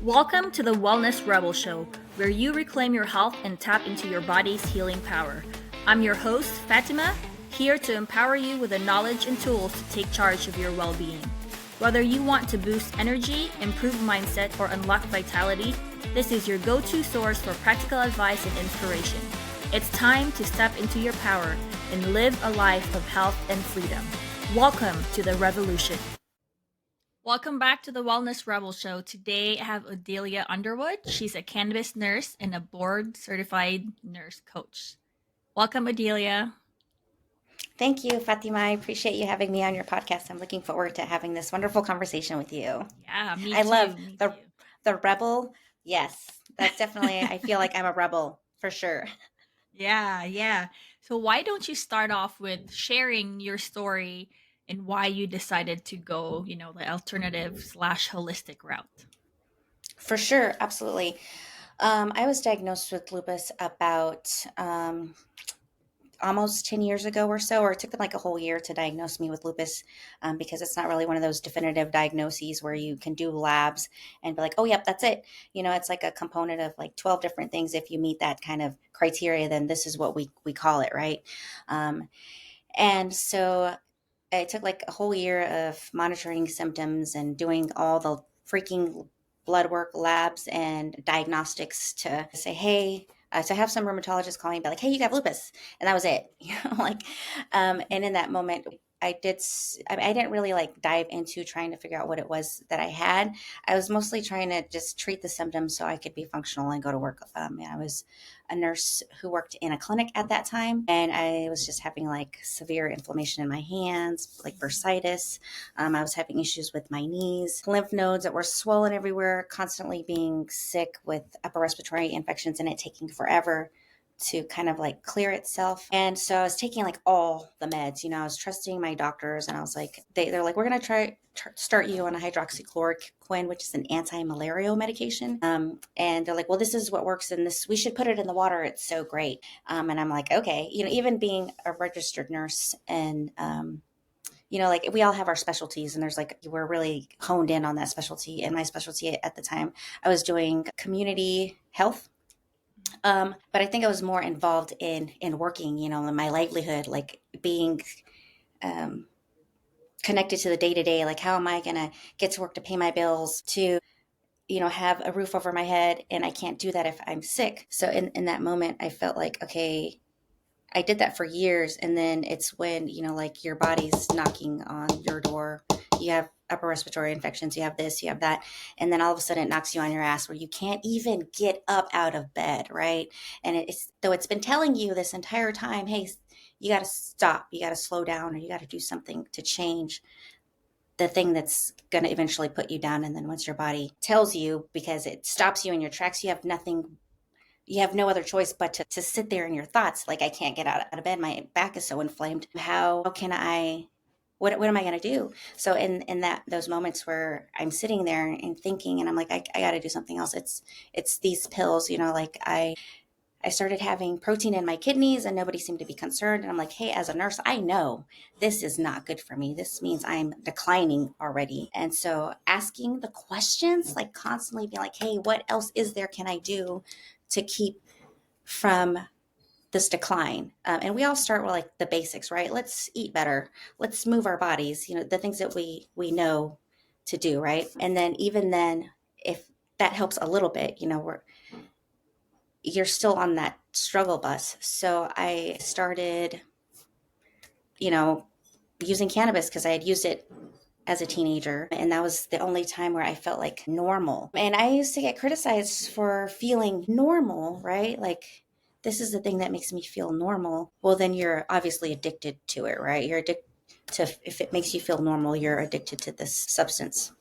Welcome to the Wellness Rebel Show, where you reclaim your health and tap into your body's healing power. I'm your host, Fatima, here to empower you with the knowledge and tools to take charge of your well being. Whether you want to boost energy, improve mindset, or unlock vitality, this is your go to source for practical advice and inspiration. It's time to step into your power and live a life of health and freedom. Welcome to the revolution. Welcome back to the Wellness Rebel Show. Today I have Odilia Underwood. She's a cannabis nurse and a board certified nurse coach. Welcome, Odilia. Thank you, Fatima. I appreciate you having me on your podcast. I'm looking forward to having this wonderful conversation with you. Yeah, me I too. love Me the too. the rebel. Yes, that's definitely. I feel like I'm a rebel for sure. Yeah. So why don't you start off with sharing your story and why you decided to go, the alternative slash holistic route? For sure, absolutely. I was diagnosed with lupus about almost 10 years ago or so, or it took them like a whole year to diagnose me with lupus, because it's not really one of those definitive diagnoses where you can do labs and be like, oh, yep, that's it. It's like a component of like 12 different things. If you meet that kind of criteria, then this is what we call it, right? And so it took like a whole year of monitoring symptoms and doing all the freaking blood work, labs, and diagnostics to say, hey, so I have some rheumatologists call me and be like, hey, you got lupus. And that was it. And in that moment, I didn't really like dive into trying to figure out what it was that I had. I was mostly trying to just treat the symptoms so I could be functional and go to work. I was a nurse who worked in a clinic at that time, and I was just having like severe inflammation in my hands, like bursitis. I was having issues with my knees, lymph nodes that were swollen everywhere, constantly being sick with upper respiratory infections and it taking forever to kind of like clear itself. And so I was taking like all the meds, I was trusting my doctors, and I was like, they're like, we're going to start you on a hydroxychloroquine, which is an anti-malarial medication. And they're like, well, this is what works in this. We should put it in the water. It's so great. And I'm like, okay, even being a registered nurse and, like we all have our specialties, and there's like, we're really honed in on that specialty. And my specialty at the time, I was doing community health. But I think I was more involved in working, in my livelihood, like being um, connected to the day to day. Like, how am I going to get to work to pay my bills, to have a roof over my head? And I can't do that if I'm sick. So in that moment, I felt like, okay, I did that for years. And then it's when, like your body's knocking on your door. You have upper respiratory infections, you have this, you have that. And then all of a sudden it knocks you on your ass where you can't even get up out of bed, right? And though it's been telling you this entire time, hey, you got to stop, you got to slow down, or you got to do something to change the thing that's going to eventually put you down. And then once your body tells you, because it stops you in your tracks, you have no other choice but to sit there in your thoughts. Like, I can't get out of bed. My back is so inflamed. How can what am I going to do? So in those moments where I'm sitting there and thinking, and I'm like, I got to do something else. It's these pills, like I started having protein in my kidneys and nobody seemed to be concerned. And I'm like, hey, as a nurse, I know this is not good for me. This means I'm declining already. And so asking the questions, like constantly being like, hey, what else is there can I do to keep from this decline? And we all start with like the basics, right? Let's eat better. Let's move our bodies, the things that we know to do, right? And then even then, if that helps a little bit, you're still on that struggle bus. So I started, you know, using cannabis because I had used it as a teenager. And that was the only time where I felt like normal. And I used to get criticized for feeling normal, right? Like, this is the thing that makes me feel normal. Well, then you're obviously addicted to it, right? You're addicted to, if it makes you feel normal, you're addicted to this substance.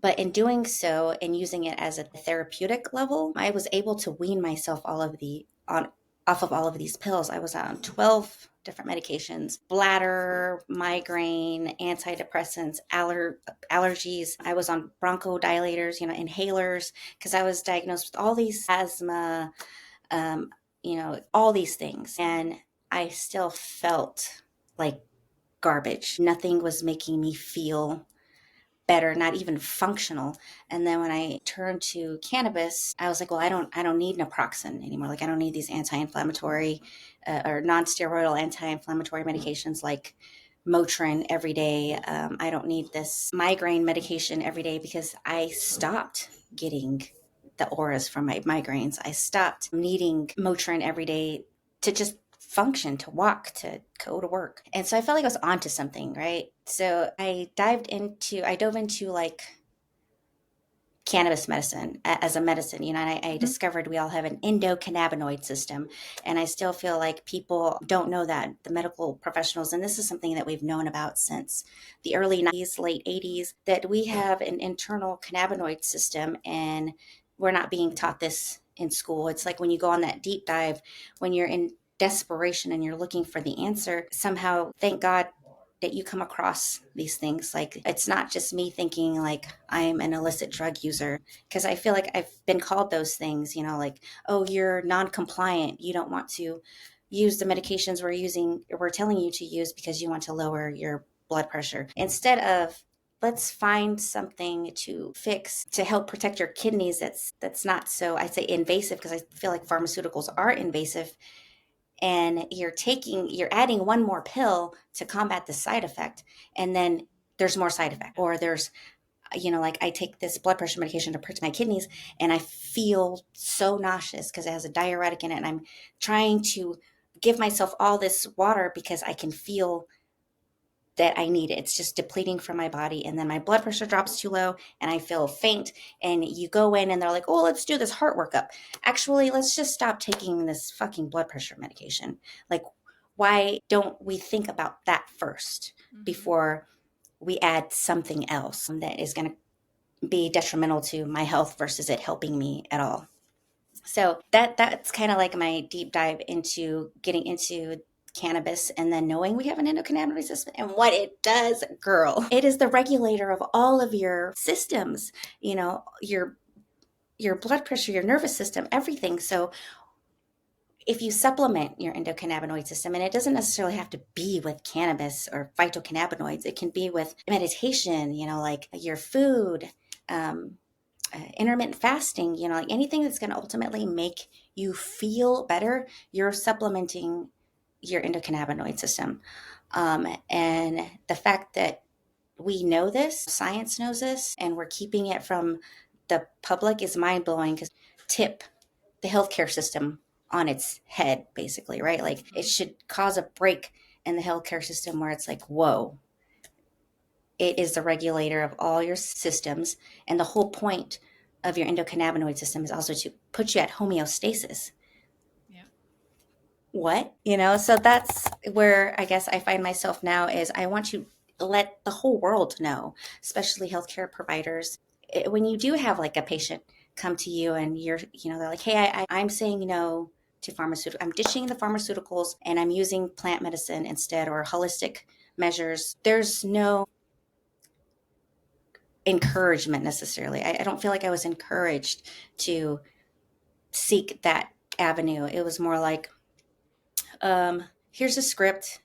But in doing so and using it as a therapeutic level, I was able to wean myself off of all of these pills. I was on 12 different medications: bladder, migraine, antidepressants, allergies. I was on bronchodilators, inhalers, because I was diagnosed with all these asthma, all these things. And I still felt like garbage. Nothing was making me feel better, not even functional. And then when I turned to cannabis, I was like, well, I don't need naproxen anymore. Like I don't need these anti-inflammatory or non-steroidal anti-inflammatory medications like Motrin every day. I don't need this migraine medication every day because I stopped getting the auras from my migraines. I stopped needing Motrin every day to just function, to walk, to go to work. And so I felt like I was onto something, right? So I dove into like cannabis medicine as a medicine, and I discovered we all have an endocannabinoid system. And I still feel like people don't know that, the medical professionals, and this is something that we've known about since the early 90s, late 80s, that we have an internal cannabinoid system, and we're not being taught this in school. It's like when you go on that deep dive, when you're in desperation and you're looking for the answer, somehow, thank God, that you come across these things. Like it's not just me thinking like I'm an illicit drug user, because I feel like I've been called those things, like, oh, you're non-compliant, you don't want to use the medications we're telling you to use because you want to lower your blood pressure, instead of let's find something to fix to help protect your kidneys that's not so, I say, invasive, because I feel like pharmaceuticals are invasive, and you're adding one more pill to combat the side effect, and then there's more side effect, or there's, like I take this blood pressure medication to protect my kidneys, and I feel so nauseous because it has a diuretic in it, and I'm trying to give myself all this water because I can feel that I need it. It's just depleting from my body. And then my blood pressure drops too low and I feel faint. And you go in and they're like, oh, let's do this heart workup. Actually, let's just stop taking this fucking blood pressure medication. Like, why don't we think about that first before we add something else that is going to be detrimental to my health versus it helping me at all? So that's kind of like my deep dive into getting into cannabis, and then knowing we have an endocannabinoid system and what it does, girl. It is the regulator of all of your systems, your blood pressure, your nervous system, everything. So if you supplement your endocannabinoid system, and it doesn't necessarily have to be with cannabis or phytocannabinoids, it can be with meditation, like your food, intermittent fasting, like anything that's going to ultimately make you feel better, you're supplementing your endocannabinoid system. And the fact that we know this, science knows this, and we're keeping it from the public is mind blowing, because tip the healthcare system on its head, basically, right? Like it should cause a break in the healthcare system where it's like, whoa, it is the regulator of all your systems. And the whole point of your endocannabinoid system is also to put you at homeostasis. Yeah. What? So that's where I guess I find myself now, is I want to let the whole world know, especially healthcare providers. When you do have like a patient come to you and they're like, hey, I'm saying no to pharmaceuticals. I'm ditching the pharmaceuticals and I'm using plant medicine instead, or holistic measures. There's no encouragement necessarily. I don't feel like I was encouraged to seek that avenue. It was more like, here's a script,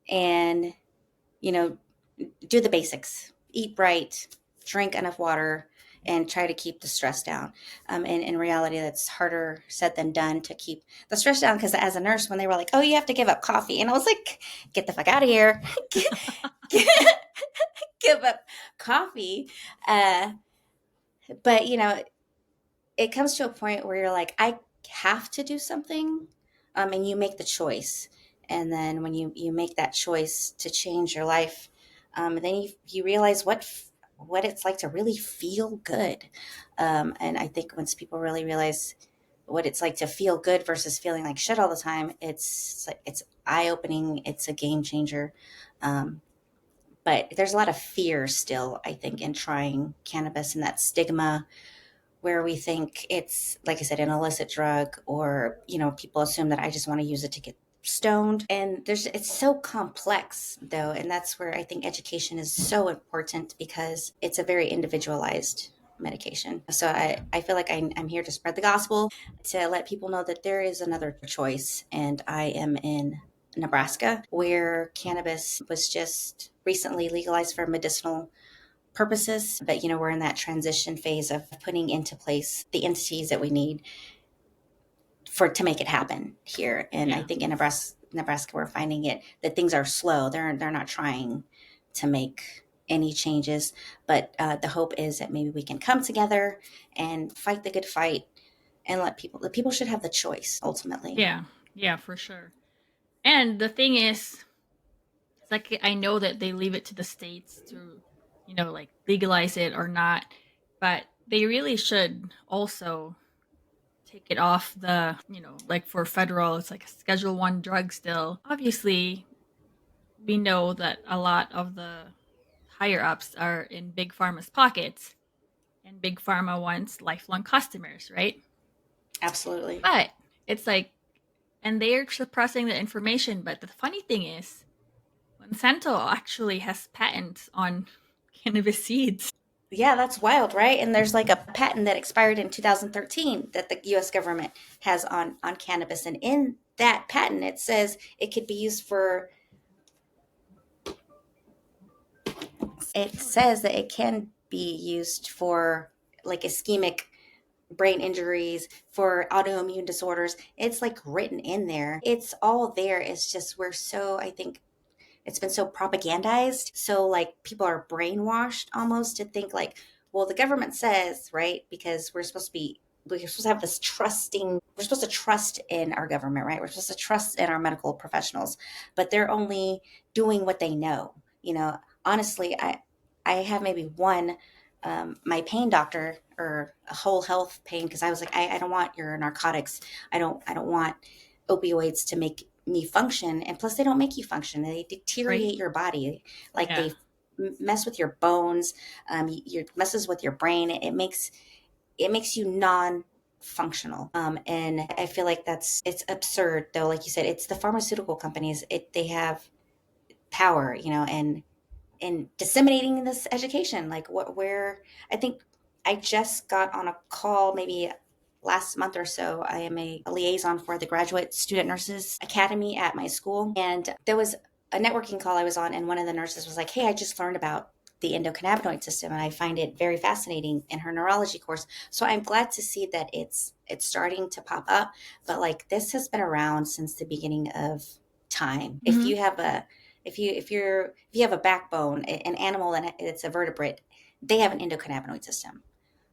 and do the basics, eat right, drink enough water, and try to keep the stress down. And in reality, that's harder said than done to keep the stress down, because as a nurse, when they were like, oh, you have to give up coffee, and I was like, get the fuck out of here. Give up coffee. But it comes to a point where you're like, I have to do something, and you make the choice. And then when you make that choice to change your life, then you realize what it's like to really feel good. And I think once people really realize what it's like to feel good versus feeling like shit all the time, it's eye opening. It's a game changer. But there's a lot of fear still, I think, in trying cannabis, and that stigma where we think it's, like I said, an illicit drug, or people assume that I just want to use it to get stoned. And it's so complex though, and that's where I think education is so important, because it's a very individualized medication. So I feel like I'm here to spread the gospel, to let people know that there is another choice. And I am in Nebraska, where cannabis was just recently legalized for medicinal purposes. But, we're in that transition phase of putting into place the entities that we need to make it happen here. And I Yeah. think in Nebraska, we're finding it that things are slow. They're not trying to make any changes, but the hope is that maybe we can come together and fight the good fight and the people should have the choice ultimately. Yeah. Yeah, for sure. And the thing is, it's like I know that they leave it to the states to, like legalize it or not, but they really should also take it off the, like for federal, it's like a Schedule 1 drug still. Obviously, we know that a lot of the higher ups are in Big Pharma's pockets, and Big Pharma wants lifelong customers, right? Absolutely. But it's like, and they're suppressing the information. But the funny thing is, Monsanto actually has patents on cannabis seeds. Yeah, that's wild, right? And there's like a patent that expired in 2013 that the US government has on cannabis, and in that patent it says it could be used for it says that it can be used for like ischemic brain injuries, for autoimmune disorders. It's like written in there. It's all there. It's just we're so, I think it's been so propagandized. So like people are brainwashed almost to think like, well, the government says, right? Because we're supposed to have this we're supposed to trust in our government, right? We're supposed to trust in our medical professionals, but they're only doing what they know. Honestly, I have maybe one, my pain doctor or a whole health pain, because I was like, I don't want your narcotics. I don't want opioids to make me function, and plus they don't make you function, they Right? deteriorate your body, like Yeah. they mess with your bones, your messes with your brain. It makes you non-functional, and I feel like it's absurd though. Like you said, it's the pharmaceutical companies, they have power, and disseminating this education, like where I think I just got on a call maybe last month or so. I am a liaison for the Graduate Student Nurses Academy at my school, and there was a networking call I was on, and one of the nurses was like, hey, I just learned about the endocannabinoid system and I find it very fascinating in her neurology course. So I'm glad to see that it's starting to pop up, but like this has been around since the beginning of time. If Hmm. you have a if you have a backbone, an animal and it's a vertebrate, they have an endocannabinoid system.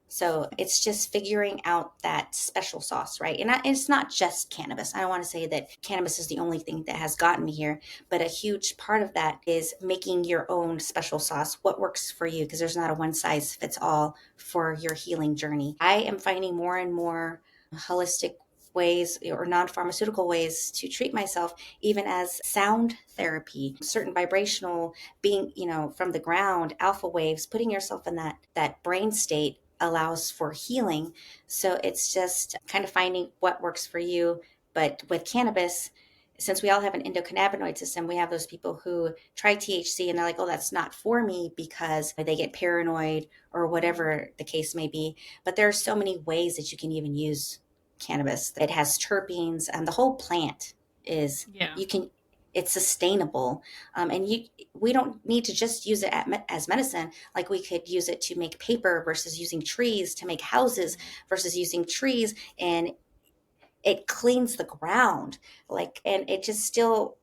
So it's just figuring out that special sauce, right? And it's not just cannabis. I don't want to say that cannabis is the only thing that has gotten me here, but a huge part of that is making your own special sauce. What works for you? Because there's not a one size fits all for your healing journey. I am finding more and more holistic ways or non-pharmaceutical ways to treat myself, even as sound therapy, certain vibrational, being, from the ground, alpha waves, putting yourself in that brain state allows for healing. So it's just kind of finding what works for you. But with cannabis, since we all have an endocannabinoid system, we have those people who try THC and they're like, oh, that's not for me because they get paranoid or whatever the case may be. But there are so many ways that you can even use cannabis. It has terpenes, and the whole plant is, Yeah. you can, it's sustainable. And we don't need to just use it as medicine. Like we could use it to make paper versus using trees to make houses versus using trees. And it cleans the ground. Like, and it just still,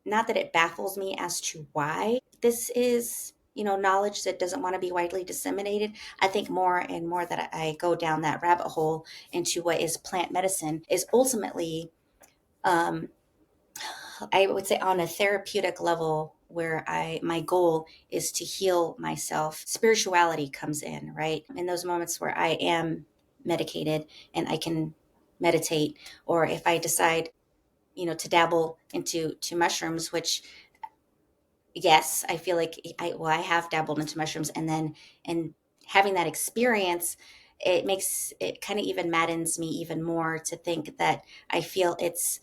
not that it baffles me as to why this is, knowledge that doesn't want to be widely disseminated. I think more and more that I go down that rabbit hole into what is plant medicine is ultimately, um, I would say on a therapeutic level, where my goal is to heal myself. Spirituality comes in, right? In those moments where I am medicated and I can meditate, or if I decide, to dabble into mushrooms, which, yes, I feel like I have dabbled into mushrooms, and having that experience, it kind of even maddens me even more to think that I feel it's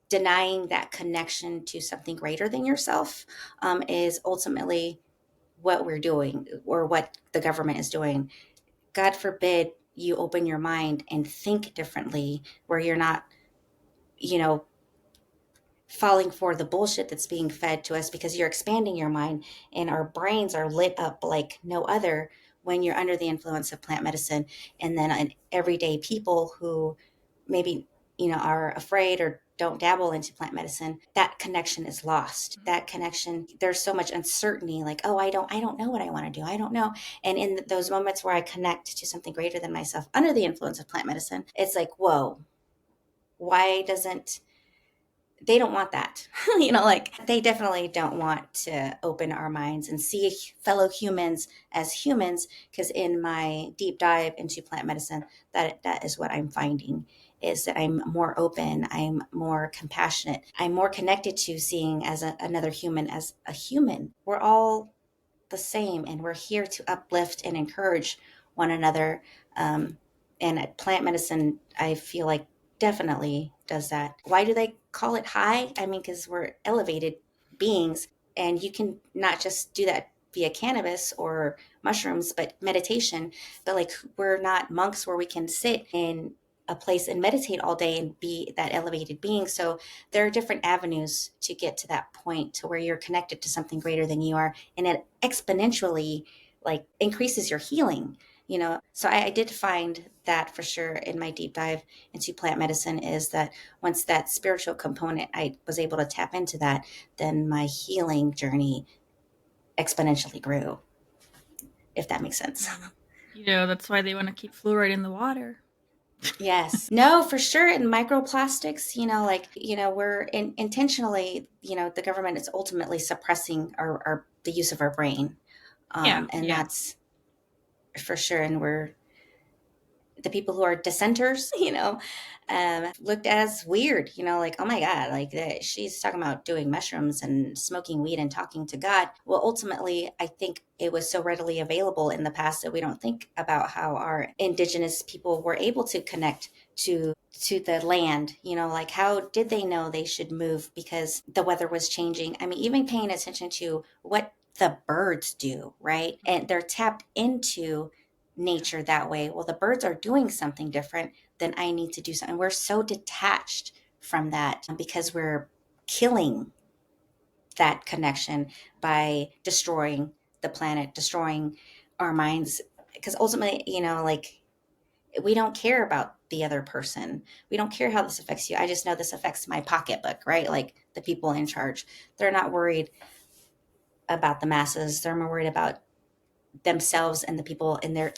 denying that connection to something greater than yourself, is ultimately what we're doing or what the government is doing. God forbid you open your mind and think differently, where you're not, you know, falling for the bullshit that's being fed to us, because you're expanding your mind and our brains are lit up like no other when you're under the influence of plant medicine. And then everyday people who maybe, are afraid or don't dabble into plant medicine, that connection is lost. That connection, there's so much uncertainty, like, oh, I don't know what I want to do, I don't know. And in those moments where I connect to something greater than myself under the influence of plant medicine, it's like, whoa, why doesn't they don't want that. Like they definitely don't want to open our minds and see fellow humans as humans. Because in my deep dive into plant medicine, that is what I'm finding, is that I'm more open, I'm more compassionate, I'm more connected to seeing as another human as a human. We're all the same, and we're here to uplift and encourage one another. And plant medicine, I feel like, definitely does that. Why do they call it high? I mean, because we're elevated beings, and you can not just do that via cannabis or mushrooms, but meditation. But like, we're not monks where we can sit in a place and meditate all day and be that elevated being. So there are different avenues to get to that point to where you're connected to something greater than you are, and it exponentially like increases your healing. So I did find that for sure in my deep dive into plant medicine, is that once that spiritual component, I was able to tap into that, then my healing journey exponentially grew, if that makes sense. That's why they want to keep fluoride in the water. Yes. No, for sure. And microplastics, like, we're intentionally, the government is ultimately suppressing our the use of our brain. Yeah, And yeah. that's for sure. And we're the people who are dissenters, looked as weird, like, oh my God, like she's talking about doing mushrooms and smoking weed and talking to God. Well, ultimately, I think it was so readily available in the past that we don't think about how our indigenous people were able to connect to the land. Like, how did they know they should move because the weather was changing? I mean, even paying attention to what the birds do, right? And they're tapped into nature that way. Well, the birds are doing something different, then I need to do something. We're so detached from that because we're killing that connection by destroying the planet, destroying our minds. Because ultimately, like, we don't care about the other person. We don't care how this affects you. I just know this affects my pocketbook, right? Like the people in charge, they're not worried about the masses. They're more worried about themselves and the people in their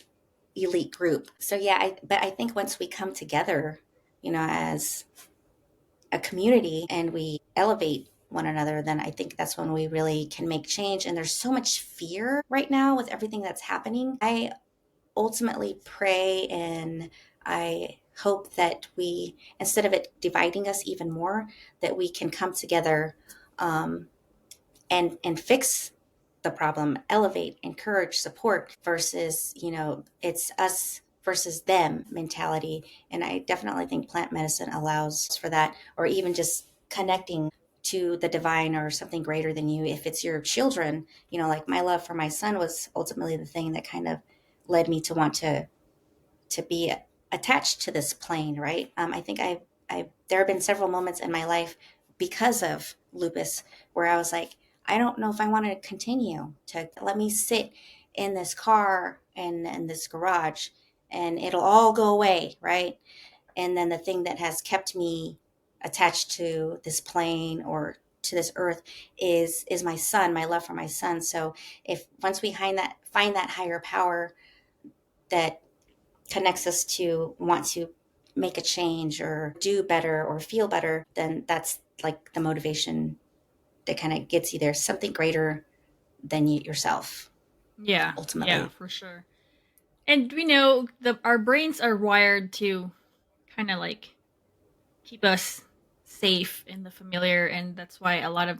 elite group. So yeah, but I think once we come together, as a community, and we elevate one another, then I think that's when we really can make change. And there's so much fear right now with everything that's happening. I ultimately pray and I hope that we, instead of it dividing us even more, that we can come together, and fix the problem, elevate, encourage, support, versus, it's us versus them mentality. And I definitely think plant medicine allows for that, or even just connecting to the divine or something greater than you. If it's your children, like my love for my son was ultimately the thing that kind of led me to want to be attached to this plane, right? I think I there have been several moments in my life because of lupus where I was like, I don't know if I want to continue to let me sit in this car and in this garage and it'll all go away, right? And then the thing that has kept me attached to this plane or to this earth is my son, my love for my son. So if once we find that higher power that connects us to want to make a change or do better or feel better, then that's like the motivation that kind of gets you there. Something greater than yourself, Yeah, yeah, ultimately. for sure. And we know our brains are wired to kind of like keep us safe in the familiar, and that's why a lot of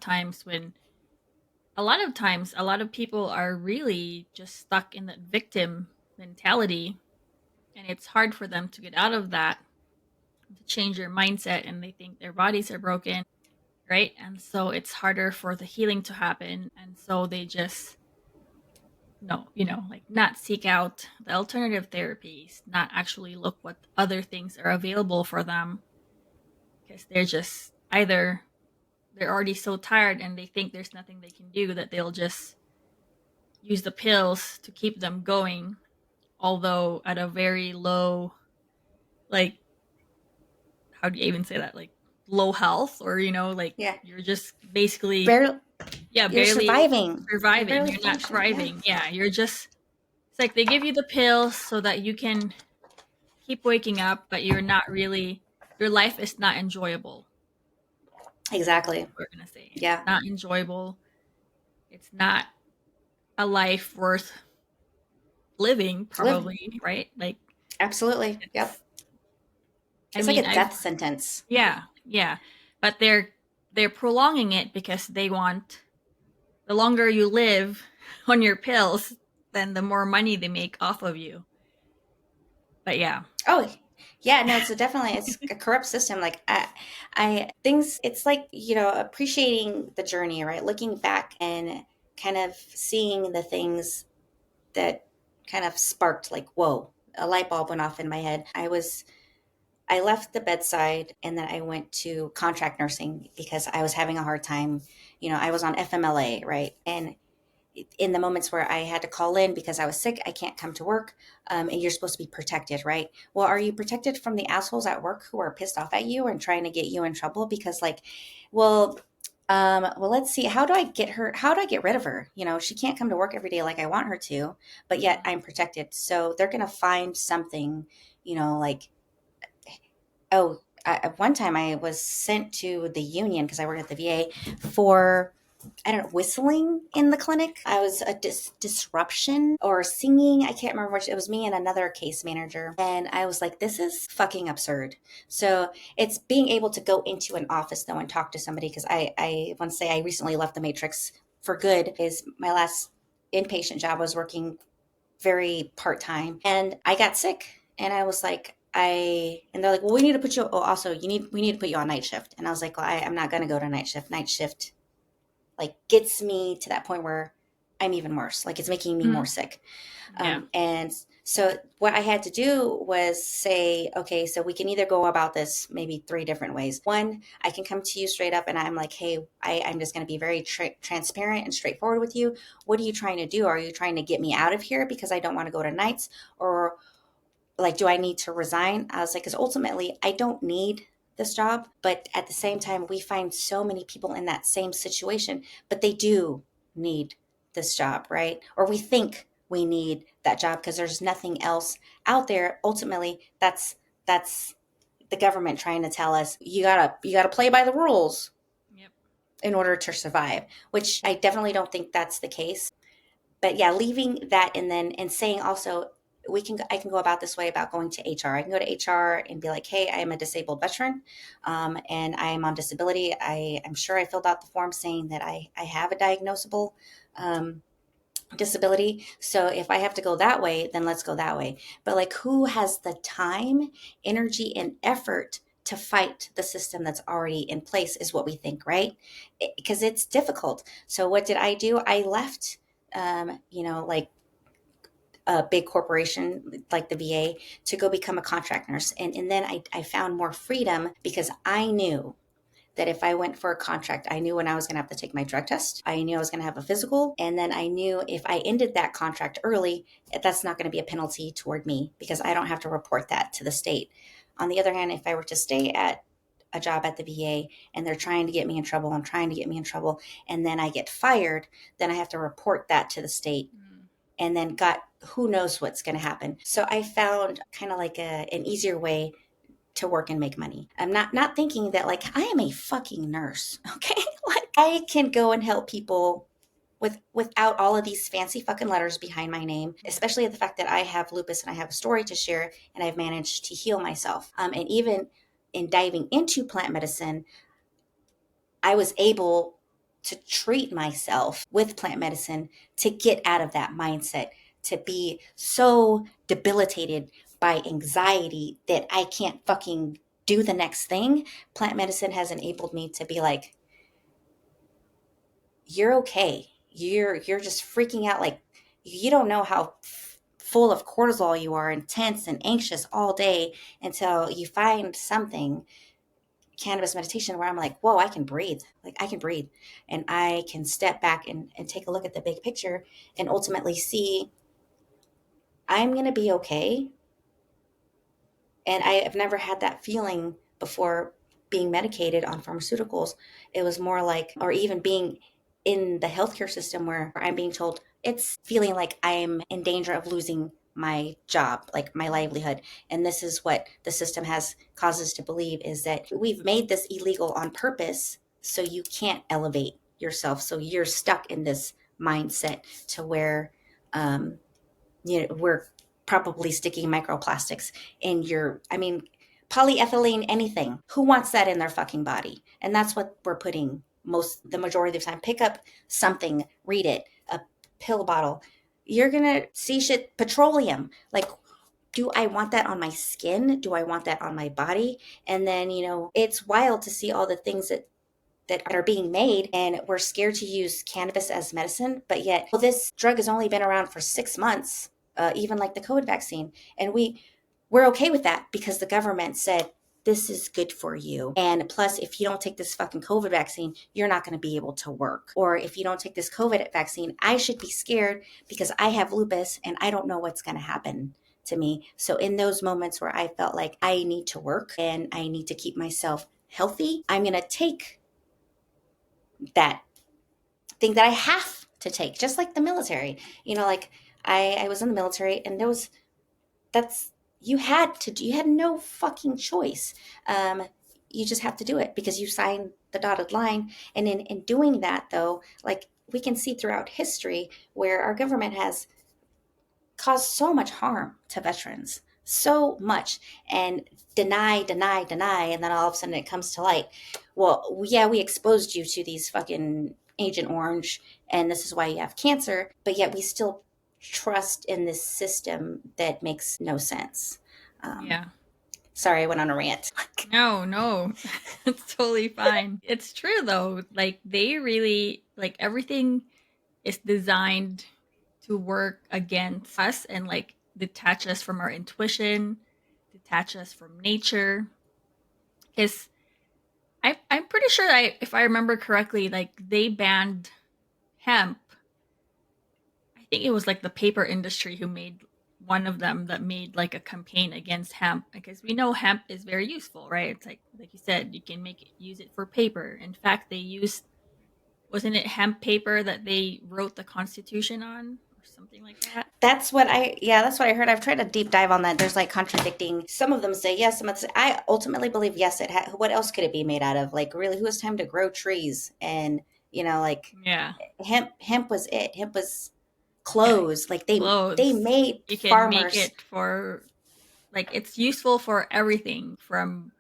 people are really just stuck in that victim mentality, and it's hard for them to get out of that, to change their mindset, and they think their bodies are broken, right? And so it's harder for the healing to happen, and so they just no, like not seek out the alternative therapies, not actually look what other things are available for them, because they're just either they're already so tired and they think there's nothing they can do, that they'll just use the pills to keep them going, although at a very low, like, how do you even say that, like, low health, or like Yeah. you're just basically, Barely, yeah, you're barely surviving. You're surviving, barely you're not functioning. Yeah. thriving. Yeah, you're just, it's like they give you the pills so that you can keep waking up, but you're not really, your life is not enjoyable. That's Exactly. what we're gonna say. It's Yeah. not enjoyable. It's not a life worth living, To live. probably, right? Like, Absolutely. Yep. it's, I It's like mean, a I've, death sentence. yeah, yeah, but they're prolonging it because they want, the longer you live on your pills, then the more money they make off of you. But yeah. Oh, yeah, no, it's definitely it's a corrupt system. Like I things. It's like appreciating the journey, right? Looking back and kind of seeing the things that kind of sparked, like, whoa, a light bulb went off in my head. I left the bedside and then I went to contract nursing because I was having a hard time. I was on FMLA, right? And in the moments where I had to call in because I was sick, I can't come to work. And you're supposed to be protected, right? Well, are you protected from the assholes at work who are pissed off at you and trying to get you in trouble? Because, like, well, let's see. How do I get her? How do I get rid of her? She can't come to work every day like I want her to, but yet I'm protected. So they're gonna find something, like, oh, at one time I was sent to the union because I worked at the VA for, I don't know, whistling in the clinic. I was a disruption or singing. I can't remember which. It was me and another case manager. And I was like, this is fucking absurd. So it's being able to go into an office though and talk to somebody. Because I want to say I recently left the Matrix for good. Is my last inpatient job. I was working very part-time and I got sick and I was like, and they're like, well, we need to put you, oh, also we need to put you on night shift. And I was like, well, I'm not going to go to night shift. Night shift like gets me to that point where I'm even worse. Like it's making me more Mhm. sick. Yeah. And so what I had to do was say, okay, so we can either go about this maybe three different ways. One, I can come to you straight up and I'm like, hey, I'm just going to be very transparent and straightforward with you. What are you trying to do? Are you trying to get me out of here because I don't want to go to nights? Or like, do I need to resign? I was like, because ultimately I don't need this job. But at the same time, we find so many people in that same situation, but they do need this job, right? Or we think we need that job because there's nothing else out there. Ultimately, that's the government trying to tell us you gotta play by the rules Yep. in order to survive, which I definitely don't think that's the case. But yeah, leaving that and saying also I can go about this way about going to HR. I can go to HR and be like, hey, I am a disabled veteran, and I am on disability. I'm sure I filled out the form saying that I have a diagnosable um, disability. So if I have to go that way, then let's go that way. But like, who has the time, energy, and effort to fight the system that's already in place is what we think, right? Because it's difficult. So what did I do? I left, like a big corporation like the VA to go become a contract nurse. And then I found more freedom because I knew that if I went for a contract, I knew when I was going to have to take my drug test. I knew I was going to have a physical. And then I knew if I ended that contract early, that's not going to be a penalty toward me because I don't have to report that to the state. On the other hand, if I were to stay at a job at the VA and they're trying to get me in trouble and trying to get me in trouble, and then I get fired, then I have to report that to the state. Mm. And then got who knows what's going to happen. So I found kind of like an easier way to work and make money. I'm not thinking that like I am a fucking nurse, okay? Like I can go and help people without all of these fancy fucking letters behind my name, Yeah. especially the fact that I have lupus and I have a story to share and I've managed to heal myself. And even in diving into plant medicine, I was able to treat myself with plant medicine to get out of that mindset, to be so debilitated by anxiety that I can't fucking do the next thing. Plant medicine has enabled me to be like, you're okay. You're just freaking out like you don't know how full of cortisol you are and tense and anxious all day until you find something cannabis meditation where I'm like, whoa, I can breathe. Like I can breathe and I can step back and take a look at the big picture and ultimately see I'm going to be okay. And I have never had that feeling before being medicated on pharmaceuticals. It was more like, or even being in the healthcare system where I'm being told it's feeling like I'm in danger of losing my job, like my livelihood. And this is what the system has caused us to believe is that we've made this illegal on purpose so you can't elevate yourself. So you're stuck in this mindset to where we're probably sticking microplastics in your, I mean, polyethylene, anything. Who wants that in their fucking body? And that's what we're putting the majority of the time. Pick up something, read it, a pill bottle. You're going to see shit, petroleum. Like, do I want that on my skin? Do I want that on my body? And then, it's wild to see all the things that are being made, and we're scared to use cannabis as medicine, but yet this drug has only been around for 6 months, even like the COVID vaccine, and we're okay with that because the government said this is good for you, and plus if you don't take this fucking COVID vaccine you're not going to be able to work, or if you don't take this COVID vaccine I should be scared because I have lupus and I don't know what's going to happen to me. So in those moments where I felt like I need to work and I need to keep myself healthy, I'm going to take that thing that I have to take, just like the military. Like I was in the military, and that's you had no fucking choice. You just have to do it because you signed the dotted line. And in doing that, though, like we can see throughout history where our government has caused so much harm to veterans, so much, and deny, and then all of a sudden it comes to light. Well, yeah, we exposed you to these fucking Agent Orange, and this is why you have cancer, but yet we still trust in this system that makes no sense. Yeah. Sorry, I went on a rant. No, no. It's totally fine. It's true though. Like they really like everything is designed to work against us and like detach us from our intuition, detach us from nature. Because I'm pretty sure if I remember correctly, like they banned hemp. I think it was like the paper industry who made one of them that made like a campaign against hemp because we know hemp is very useful, right? It's like you said, you can use it for paper. In fact, they used, wasn't it hemp paper that they wrote the Constitution on or something like that? That's what I heard. I've tried to deep dive on that. There's like contradicting. Some of them say yes, some of them say, I ultimately believe yes. What else could it be made out of? Like, really, who has time to grow trees? And like Yeah. hemp was it. Hemp was Yeah. clothes. Like they Clothes. made You can make farmers. it for like it's useful for everything from,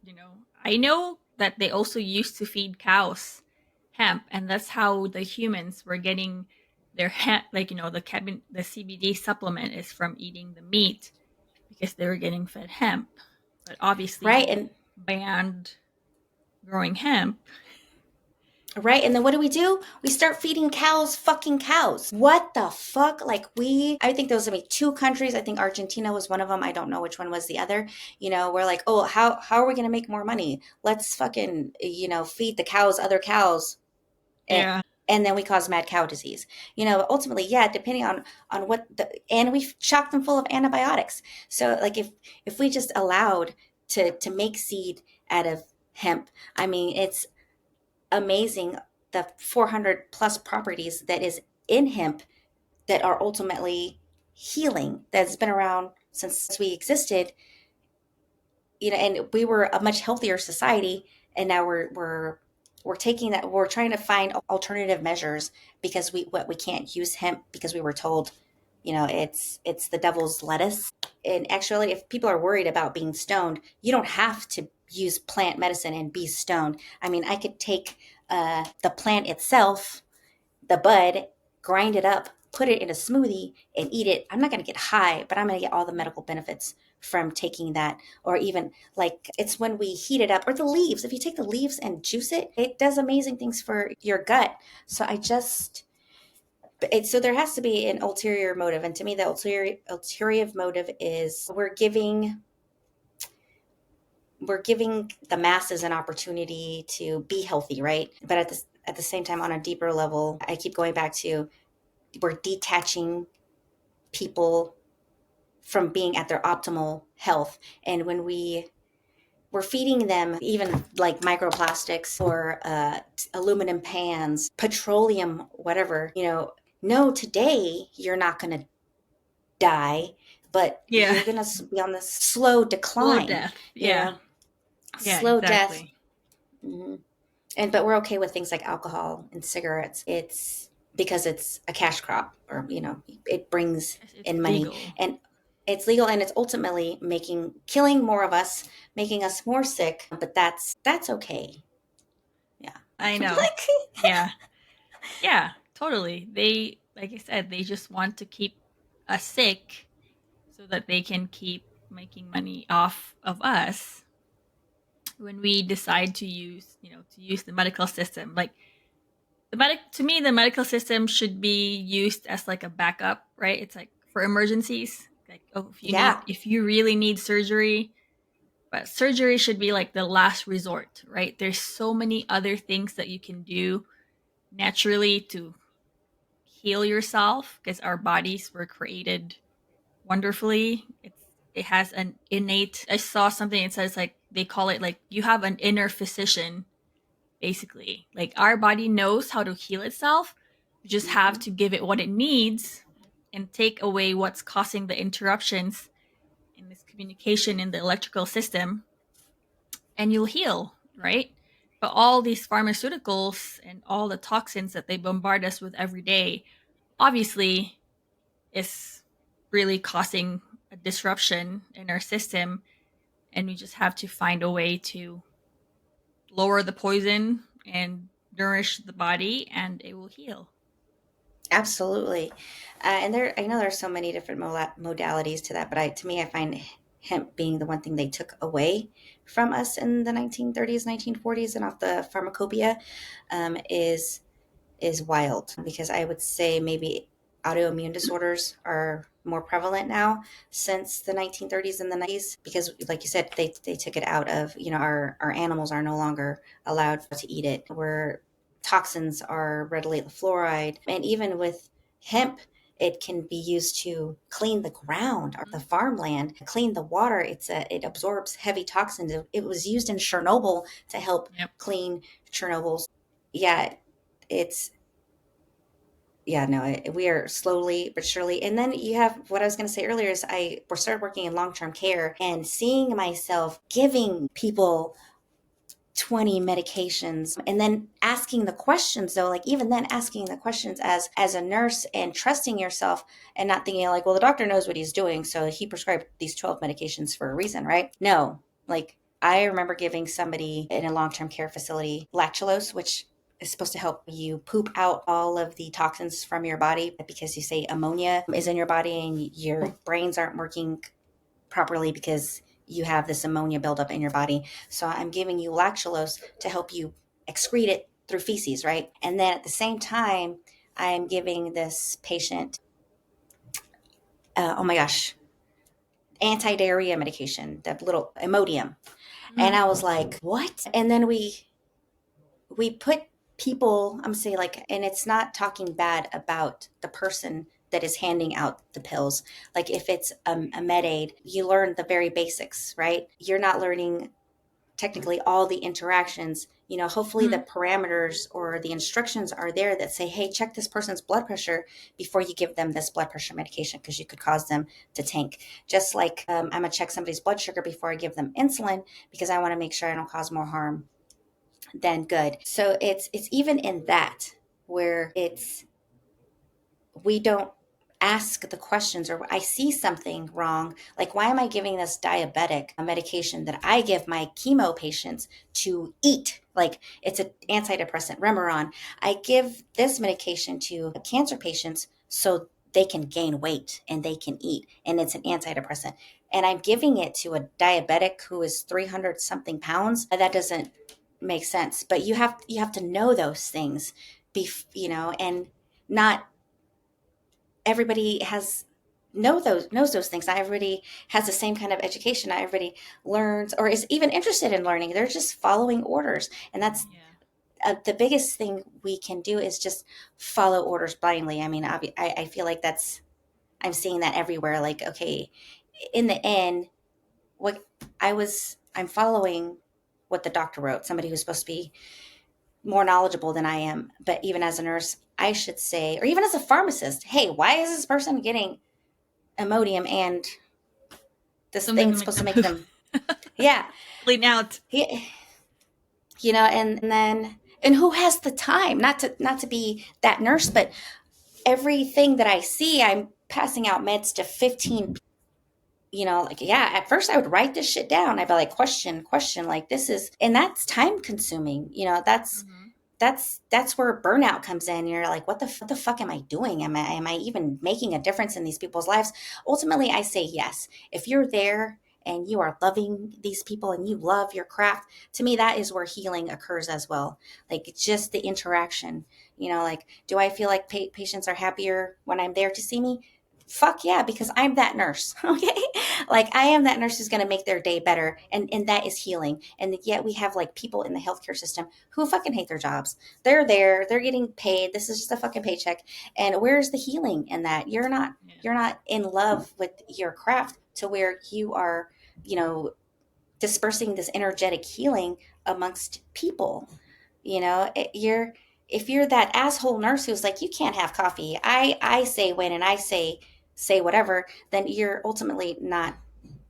you know, I know that they also used to feed cows hemp, and that's how the humans were getting their hemp, like, you know, the CBD supplement is from eating the meat because they were getting fed hemp. But obviously Right. we And banned growing hemp. Right. And then what do? We start feeding cows fucking cows. What the fuck? Like I think there was only two countries. I think Argentina was one of them. I don't know which one was the other. We're like, oh, how are we going to make more money? Let's fucking, feed the cows, other cows. And, Yeah. and then we cause mad cow disease. Ultimately, yeah, depending on and we chock them full of antibiotics. So like if we just allowed to make seed out of hemp, I mean, it's amazing the 400 plus properties that is in hemp that are ultimately healing, that's been around since we existed, and we were a much healthier society, and now we're taking that, we're trying to find alternative measures because we can't use hemp because we were told it's the devil's lettuce. And actually, if people are worried about being stoned, you don't have to use plant medicine and be stoned. I mean, I could take the plant itself, the bud, grind it up, put it in a smoothie, and eat it. I'm not going to get high, but I'm going to get all the medical benefits from taking that. Or even like it's when we heat it up, or the leaves. If you take the leaves and juice it, it does amazing things for your gut. So so there has to be an ulterior motive. And to me, the ulterior motive is we're giving we're giving the masses an opportunity to be healthy, right? But at the same time, on a deeper level, I keep going back to, we're detaching people from being at their optimal health. And when we're feeding them even like microplastics or aluminum pans, petroleum, whatever, no, today you're not going to die, but Yeah. you're going to be on this slow Slow decline, death. Yeah. Yeah, slow death. exactly. Mhm. But we're okay with things like alcohol and cigarettes. It's because it's a cash crop, or it brings It's in money, legal. and it's legal, and it's ultimately killing more of us, making us more sick. But that's okay. Yeah. I know. Like, Yeah. Yeah, totally. They, like I said, they just want to keep us sick so that they can keep making money off of us when we decide to use the medical system. Like to me, the medical system should be used as like a backup, right? It's like for emergencies. Like, oh, yeah, if you really need surgery, but surgery should be like the last resort, right? There's so many other things that you can do naturally to heal yourself because our bodies were created wonderfully. It has an innate. I saw something. It says like they call it like you have an inner physician, basically. Like our body knows how to heal itself. You just have hmm to give it what it needs and take away what's causing the interruptions in this communication in the electrical system, and you'll heal, right? But all these pharmaceuticals and all the toxins that they bombard us with every day, obviously, is really causing a disruption in our system. And we just have to find a way to lower the poison and nourish the body, and it will heal. absolutely. And I know there's so many different modalities to that, but to me, I find hemp being the one thing they took away from us in the 1930s, 1940s, and off the pharmacopoeia, is wild, because I would say maybe autoimmune disorders are more prevalent now since the 1930s and the 90s, because like you said, they took it out of, our animals are no longer allowed to eat it, where toxins are readily, fluoride. And even with hemp, it can be used to clean the ground or the farmland, clean the water. It absorbs heavy toxins. It was used in Chernobyl to help Yep. clean Chernobyl. Yeah, it's yeah, no, we are slowly but surely. And then you have what I was going to say earlier is I started working in long term care and seeing myself giving people 20 medications, and then asking the questions, though, like even then asking the questions as a nurse, and trusting yourself, and not thinking like, well, the doctor knows what he's doing, so he prescribed these 12 medications for a reason, right? No. Like, I remember giving somebody in a long-term care facility lactulose, which is supposed to help you poop out all of the toxins from your body, because you say ammonia is in your body and your brains aren't working properly because you have this ammonia buildup in your body. So I'm giving you lactulose to help you excrete it through feces, right? And then at the same time, I'm giving this patient, oh my gosh, anti-diarrhea medication, that little Imodium. And Mm. I was like, what? And then we put people, I'm saying, like, and it's not talking bad about the person that is handing out the pills. Like, if it's a med aid, you learn the very basics, right? You're not learning technically all the interactions. Hopefully the Mm. parameters or the instructions are there that say, hey, check this person's blood pressure before you give them this blood pressure medication, because you could cause them to tank. Just like I'm gonna check somebody's blood sugar before I give them insulin, because I want to make sure I don't cause more harm than good. So it's even in that, where we don't ask the questions, or I see something wrong. Like, why am I giving this diabetic a medication that I give my chemo patients to eat? Like, it's an antidepressant, Remeron. I give this medication to cancer patients so they can gain weight and they can eat, and it's an antidepressant. And I'm giving it to a diabetic who is 300 something pounds. That doesn't make sense. But you have to know those things, and not everybody has knows those things. Not everybody has the same kind of education. Not everybody learns or is even interested in learning. They're just following orders, and that's Yeah. the biggest thing we can do is just follow orders blindly. I mean, I feel like that's I'm seeing that everywhere. Like, okay, in the end, what I'm following what the doctor wrote. Somebody who's supposed to be more knowledgeable than I am, but even as a nurse, I should say, or even as a pharmacist, hey, why is this person getting Imodium and this Something thing's to make supposed to them make poop. them, yeah, Clean out. he, and then and who has the time not to be that nurse, but everything that I see, I'm passing out meds to 15. Like, yeah, at first I would write this shit down. I'd be like, question, like this is, and that's time consuming. Hmm. That's where burnout comes in. You're like, what the fuck am I doing? Am I even making a difference in these people's lives? Ultimately, I say yes. If you're there and you are loving these people and you love your craft, to me that is where healing occurs as well. Like, it's just the interaction. Like, do I feel like patients are happier when I'm there to see me? Fuck yeah, because I'm that nurse. Okay, like I am that nurse who's going to make their day better, and that is healing. And yet we have like people in the healthcare system who fucking hate their jobs. They're there, they're getting paid, this is just a fucking paycheck. And where's the healing in that? Yeah. You're not in love with your craft to where you are, you know dispersing this energetic healing amongst people. You're, if you're that asshole nurse who's like, you can't have coffee, I say when, and I say whatever, then you're ultimately not,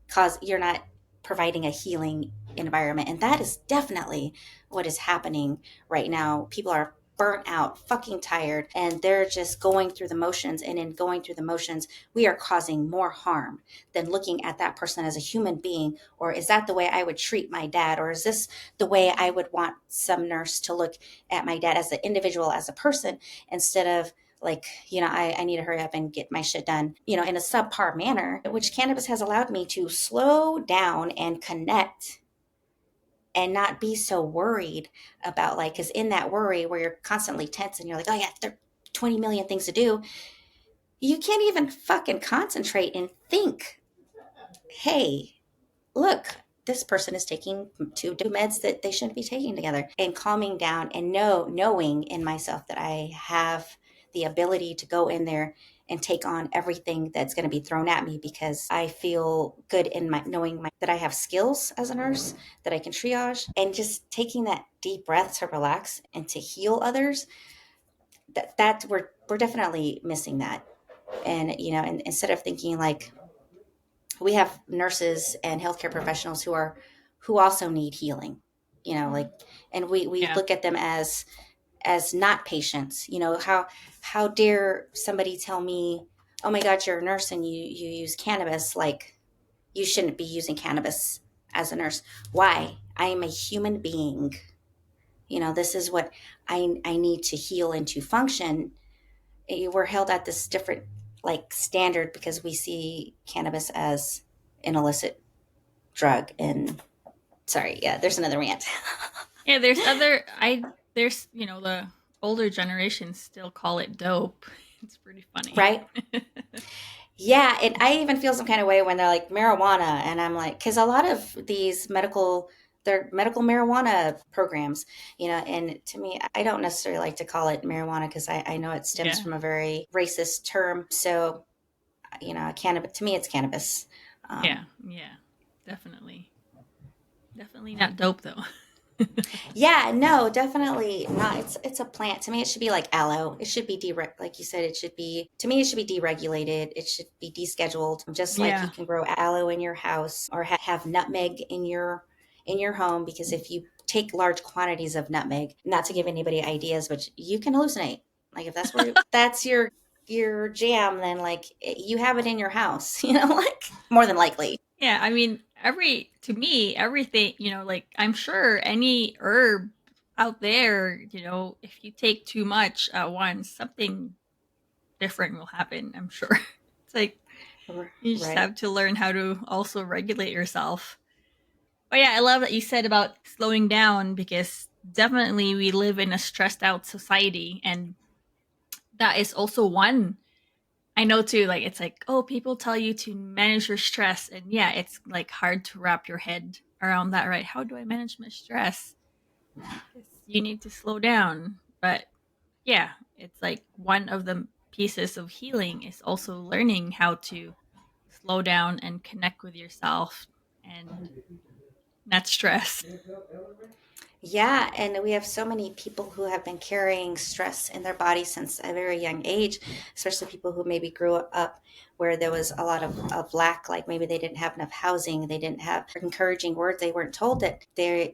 cause you're not providing a healing environment. And that is definitely what is happening right now. People are burnt out, fucking tired, and they're just going through the motions. And in going through the motions, we are causing more harm than looking at that person as a human being. Or is that the way I would treat my dad? Or is this the way I would want some nurse to look at my dad as an individual, as a person, instead of like, I need to hurry up and get my shit done, in a subpar manner, which cannabis has allowed me to slow down and connect and not be so worried about, like, because in that worry where you're constantly tense and you're like, oh yeah, there are 20 million things to do, you can't even fucking concentrate and think, hey, look, this person is taking two meds that they shouldn't be taking together, and calming down and knowing in myself that I have the ability to go in there and take on everything that's going to be thrown at me, because I feel good in my knowing that I have skills as a nurse, that I can triage, and just taking that deep breath to relax and to heal others. That we're definitely missing that. And and instead of thinking like, we have nurses and healthcare professionals who also need healing, like, and we Yeah. look at them as not patients. How dare somebody tell me, oh my god, you're a nurse and you use cannabis, like you shouldn't be using cannabis as a nurse. Why? I am a human being. This is what I need to heal and to function. We're held at this different, like, standard because we see cannabis as an illicit drug. And sorry, yeah, there's another rant. Yeah, there's the older generations still call it dope. It's pretty funny. Right, yeah. And I even feel some kind of way when they're like marijuana, and I'm like, because a lot of these they're medical marijuana programs, and to me, I don't necessarily like to call it marijuana because I know it stems Yeah. from a very racist term. So cannabis, to me, it's cannabis. Yeah. Yeah. Definitely. Definitely not dope though. Yeah, no, definitely not. It's a plant. To me, it should be like aloe. It should be like you said. It should be, to me, it should be deregulated. It should be descheduled. Just like you Yeah. can grow aloe in your house or have nutmeg in your home, because if you take large quantities of nutmeg, not to give anybody ideas, but you can hallucinate. Like, if that's your jam, then like you have it in your house. Like, more than likely. Yeah, I mean, to me, everything, like I'm sure any herb out there, if you take too much at once, something different will happen, I'm sure. It's like you just Right. have to learn how to also regulate yourself. But yeah, I love that you said about slowing down because definitely we live in a stressed out society, and that is also one I know too, like it's like, oh, people tell you to manage your stress. And yeah, it's like hard to wrap your head around that, right? How do I manage my stress? Because you need to slow down. But yeah, it's like one of the pieces of healing is also learning how to slow down and connect with yourself and not stress. Yeah, and we have so many people who have been carrying stress in their body since a very young age, especially people who maybe grew up where there was a lot of lack, like maybe they didn't have enough housing, they didn't have encouraging words, they weren't told that they're,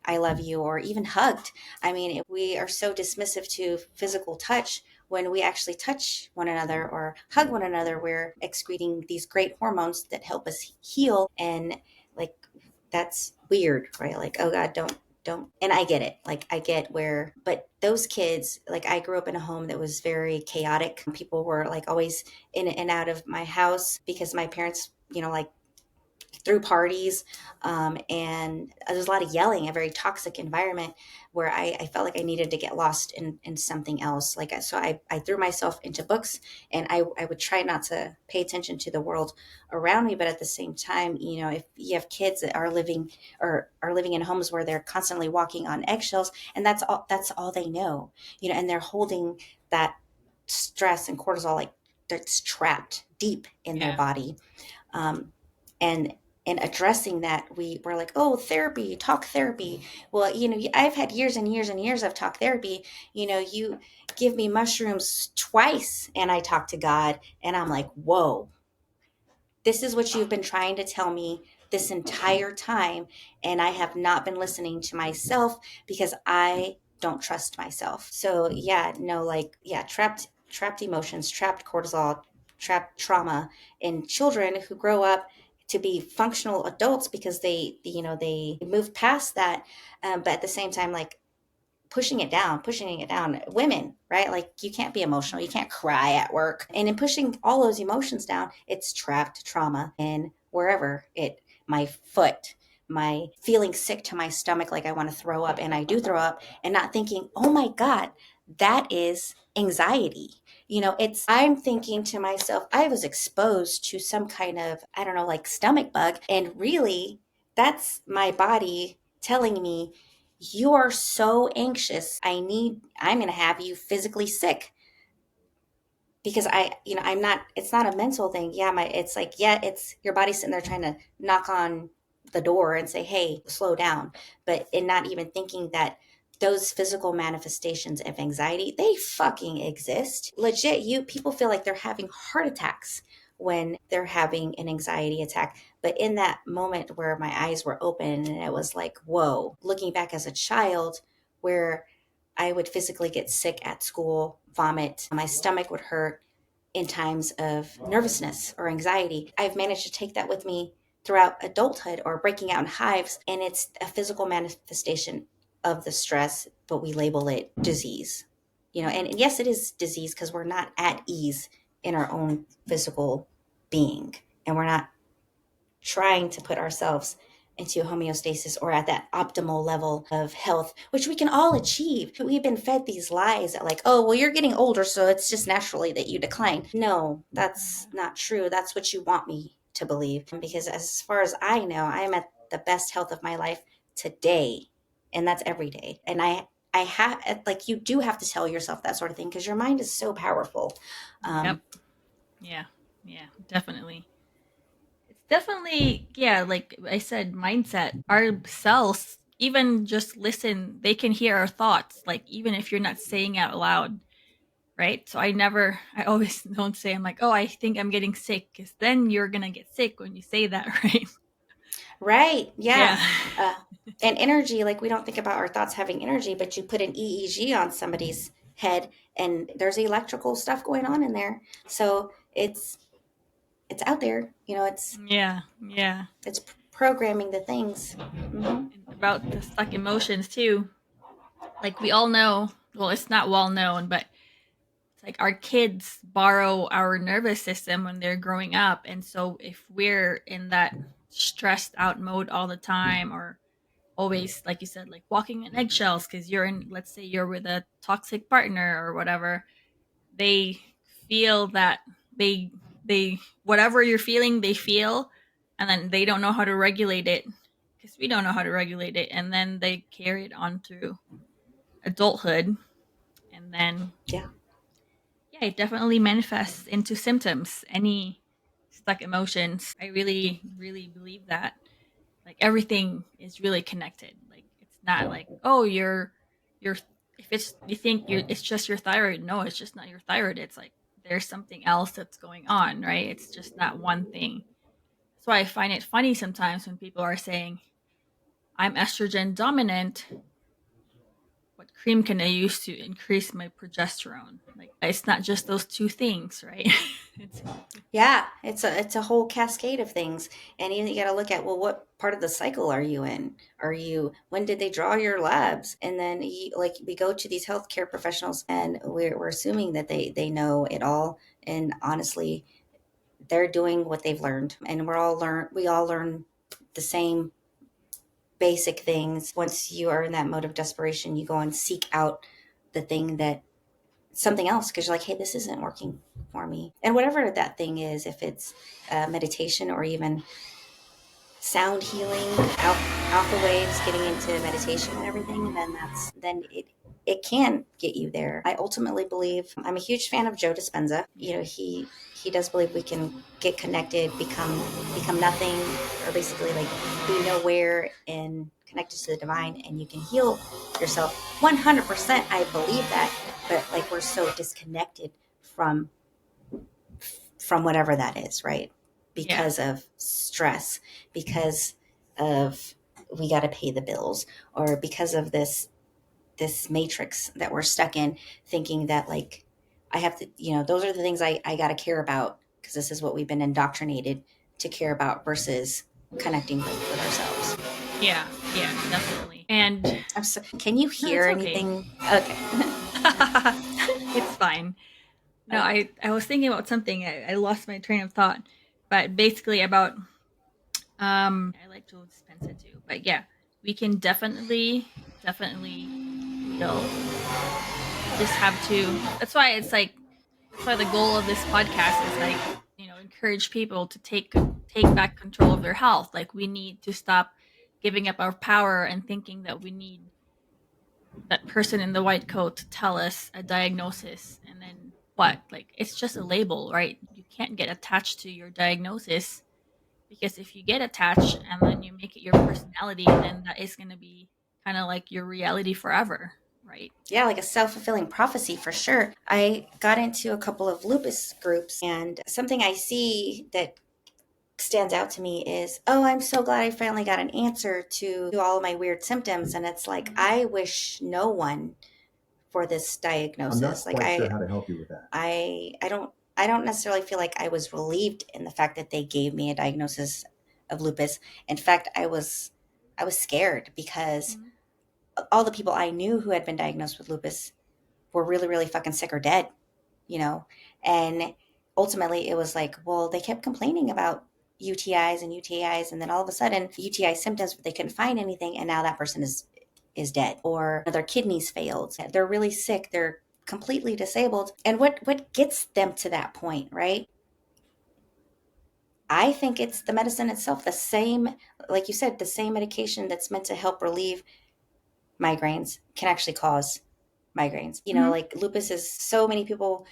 I love you, or even hugged. I mean, we are so dismissive to physical touch. When we actually touch one another or hug one another, we're excreting these great hormones that help us heal. And like, that's weird, right? Like, oh God, don't. And I get it. Like, I get where, but those kids, like, I grew up in a home that was very chaotic. People were like always in and out of my house because my parents, like, through parties. And there's a lot of yelling, a very toxic environment where I felt like I needed to get lost in something else. Like, so I threw myself into books, and I would try not to pay attention to the world around me. But at the same time, if you have kids that are living in homes where they're constantly walking on eggshells, and that's all they know, and they're holding that stress and cortisol, like, that's trapped deep in their Yeah. body. um, and and addressing that, we're like, oh, therapy, talk therapy. Well, I've had years and years and years of talk therapy. You give me mushrooms twice and I talk to God, and I'm like, whoa, this is what you've been trying to tell me this entire time, and I have not been listening to myself because I don't trust myself. So yeah, no, like, yeah, trapped emotions, trapped cortisol, trapped trauma in children who grow up to be functional adults because they move past that. But at the same time, like, pushing it down. Women, right? Like, you can't be emotional. You can't cry at work. And in pushing all those emotions down, it's trapped trauma in wherever my foot, my feeling sick to my stomach, like I want to throw up, and I do throw up, and not thinking, oh my God, that is anxiety. I'm thinking to myself, I was exposed to some kind of, I don't know, like, stomach bug. And really, that's my body telling me, you are so anxious. I'm going to have you physically sick because I'm not, it's not a mental thing. Yeah. It's like, yeah, it's your body sitting there trying to knock on the door and say, hey, slow down. But in not even thinking that those physical manifestations of anxiety, they fucking exist. Legit, people feel like they're having heart attacks when they're having an anxiety attack. But in that moment where my eyes were open and it was like, whoa, looking back as a child, where I would physically get sick at school, vomit, my stomach would hurt in times of nervousness or anxiety. I've managed to take that with me throughout adulthood or breaking out in hives, and it's a physical manifestation of the stress, but we label it disease. And yes, it is disease because we're not at ease in our own physical being, and we're not trying to put ourselves into homeostasis or at that optimal level of health, which we can all achieve. We've been fed these lies that, like, oh, well, you're getting older, so it's just naturally that you decline. No, that's not true. That's what you want me to believe. Because as far as I know, I am at the best health of my life today. And that's every day. And I have, like, you do have to tell yourself that sort of thing because your mind is so powerful. Yep. Yeah. Yeah. Definitely. It's definitely, yeah, like I said, mindset. Our cells, even just listen, they can hear our thoughts, like even if you're not saying out loud, right? So I always don't say, I'm like, oh, I think I'm getting sick, because then you're going to get sick when you say that, right? Right. Yeah. Yeah. Uh, and energy, like, we don't think about our thoughts having energy, but you put an EEG on somebody's head and there's electrical stuff going on in there. So it's out there, Yeah. Yeah. it's programming the things. Hmm. And about the stuck emotions too. Like we all know, well, it's not well known, but it's like our kids borrow our nervous system when they're growing up. And so if we're in that stressed out mode all the time, or always, like you said, like walking in eggshells because you're in, let's say you're with a toxic partner or whatever, they feel that they whatever you're feeling, they feel, and then they don't know how to regulate it because we don't know how to regulate it, and then they carry it on through adulthood, and then Yeah. yeah, it definitely manifests into symptoms, any stuck emotions. I really, really believe that. Like everything is really connected. Like it's not like, oh, you're if it's you think you're it's just your thyroid. No, it's just not your thyroid. It's like there's something else that's going on, right? It's just not one thing. That's why I find it funny sometimes when people are saying, I'm estrogen dominant. What cream can I use to increase my progesterone? Like it's not just those two things, right? it's Yeah, it's a whole cascade of things, and you got to look at, well, what part of the cycle are you in? Are you when did they draw your labs? And then like we go to these healthcare professionals, and we're assuming that they know it all, and honestly, they're doing what they've learned, and we all learn the same basic things. Once you are in that mode of desperation, you go and seek out the thing that something else because you're like, hey, this isn't working for me. And whatever that thing is, if it's meditation or even sound healing, alpha waves, getting into meditation and everything, then it can get you there. I ultimately believe I'm a huge fan of Joe Dispenza. You know, he does believe we can get connected, become nothing, or basically like be nowhere and connected to the divine, and you can heal yourself. 100%, I believe that, but like we're so disconnected from whatever that is, right? yeah. Because of stress, because of we got to pay the bills, or because of this matrix that we're stuck in, thinking that like I have to, those are the things I got to care about because this is what we've been indoctrinated to care about versus connecting with ourselves. Yeah, yeah, definitely. And Can you no, hear it's okay. anything? Okay. it's fine. No, Okay. I was thinking about something. I lost my train of thought, but basically about I like Joe Dispenza too. But yeah, we can definitely heal. We just have to. That's why it's like that's why the goal of this podcast is like encourage people to take back control of their health. Like we need to stop giving up our power and thinking that we need that person in the white coat to tell us a diagnosis and then what, like it's just a label, right? You can't get attached to your diagnosis because if you get attached and then you make it your personality, then that is going to be kind of like your reality forever, right? Yeah, like a self-fulfilling prophecy for sure. I got into a couple of lupus groups, and something I see that stands out to me is, oh, I'm so glad I finally got an answer to all of my weird symptoms. And it's like, I wish no one for this diagnosis. I'm not like quite sure how to help you with that. I don't necessarily feel like I was relieved in the fact that they gave me a diagnosis of lupus. In fact, I was scared because Mm-hmm. all the people I knew who had been diagnosed with lupus were really, really fucking sick or dead, you know? And ultimately it was like, well, they kept complaining about UTIs and UTIs, and then all of a sudden UTI symptoms, but they couldn't find anything, and now that person is dead, or their kidneys failed. They're really sick. They're completely disabled. And what gets them to that point, right? I think it's the medicine itself. The same, like you said, the same medication that's meant to help relieve migraines can actually cause migraines. Mm-hmm. Like lupus is, so many people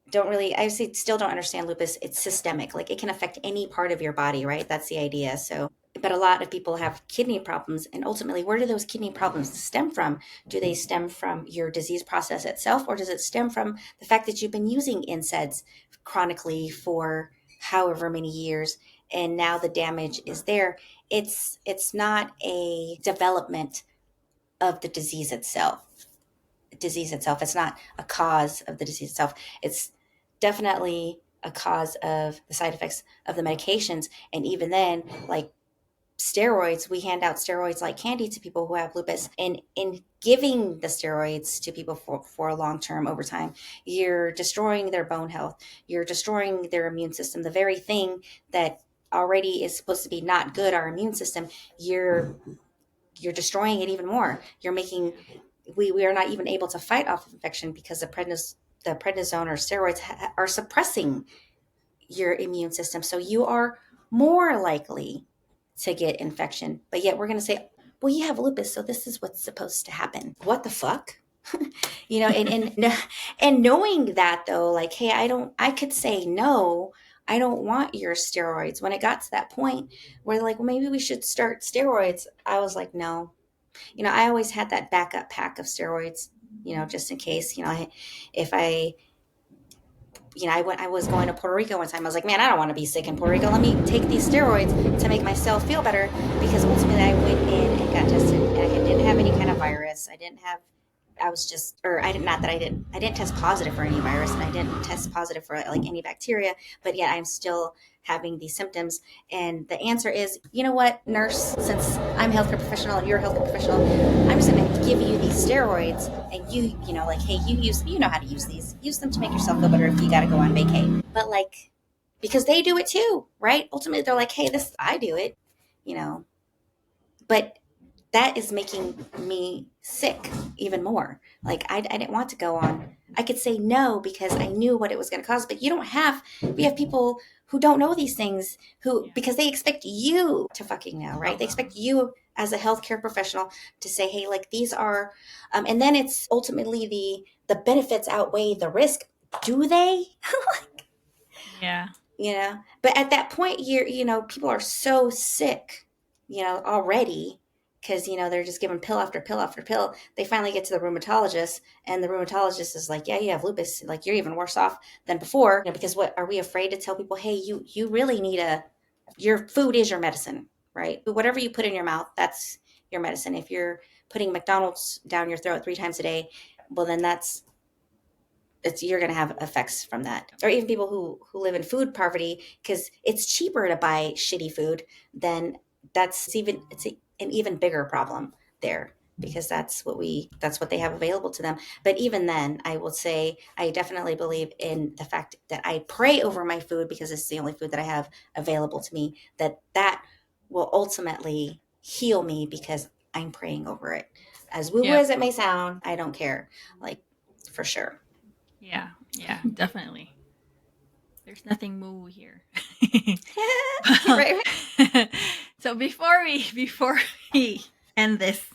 don't really, I say, still don't understand lupus. It's systemic. Like it can affect any part of your body, right? That's the idea. So, but a lot of people have kidney problems, and ultimately, where do those kidney problems stem from? Do they stem from your disease process itself, or does it stem from the fact that you've been using NSAIDs chronically for however many years, and now the damage is there? It's not a development of the disease itself. It's not a cause of the disease itself. It's definitely a cause of the side effects of the medications. And even then, like steroids, we hand out steroids like candy to people who have lupus. And in giving the steroids to people for a long term over time, you're destroying their bone health. You're destroying their immune system. The very thing that already is supposed to be not good, our immune system, you're destroying it even more. You're making we are not even able to fight off infection because the the prednisone or steroids are suppressing your immune system. So you are more likely to get infection. But yet we're going to say, well, you have lupus, so this is what's supposed to happen. What the fuck? And knowing that though, like, hey, I could say no, I don't want your steroids. When it got to that point where they're like, well, maybe we should start steroids, I was like, no. I always had that backup pack of steroids, just in case, if I I was going to Puerto Rico one time. I was like, man, I don't want to be sick in Puerto Rico. Let me take these steroids to make myself feel better, because ultimately I went in and got tested and I didn't have any kind of virus. I was just, or I did not that I didn't test positive for any virus, and I didn't test positive for like any bacteria, but yet I'm still having these symptoms. And the answer is, you know what, nurse, since I'm a healthcare professional and you're a healthcare professional, I'm just going to give you these steroids, and like, hey, you know how to use them to make yourself feel better if you got to go on vacay. But like, because they do it too, right? Ultimately, they're like, hey, I do it, but that is making me sick even more. Like I didn't want to go on. I could say no because I knew what it was going to cause, but we have people who don't know these things because they expect you to fucking know, right? They expect you as a healthcare professional to say, hey, like these are, and then it's ultimately the benefits outweigh the risk. Do they? Yeah. But at that point, people are so sick, already, because they're just given pill after pill after pill. They finally get to the rheumatologist, and the rheumatologist is like, yeah, you have lupus, like you're even worse off than before. Because what are we afraid to tell people? Hey, you really need your food is your medicine, right? Whatever you put in your mouth, that's your medicine. If you're putting McDonald's down your throat 3 times a day, well, then you're going to have effects from that. Or even people who live in food poverty, because it's cheaper to buy shitty food, then it's an even bigger problem there, because that's what they have available to them. But even then, I will say I definitely believe in the fact that I pray over my food, because it's the only food that I have available to me, that will ultimately heal me because I'm praying over it. As woo woo as it may sound, I don't care, like, for sure. Yeah, definitely. There's nothing moo here. Right. So before we end this,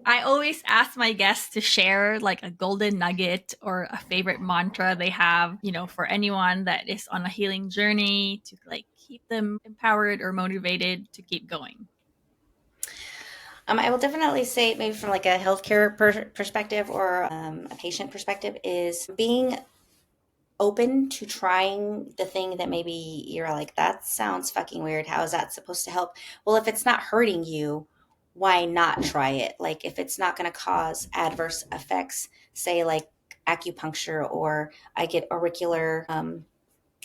I always ask my guests to share like a golden nugget or a favorite mantra they have, for anyone that is on a healing journey, to like keep them empowered or motivated to keep going. I will definitely say, maybe from like a healthcare perspective or a patient perspective, is being open to trying the thing that maybe you're like, that sounds fucking weird. How is that supposed to help? Well, if it's not hurting you, why not try it? Like, if it's not going to cause adverse effects, say like acupuncture, or I get auricular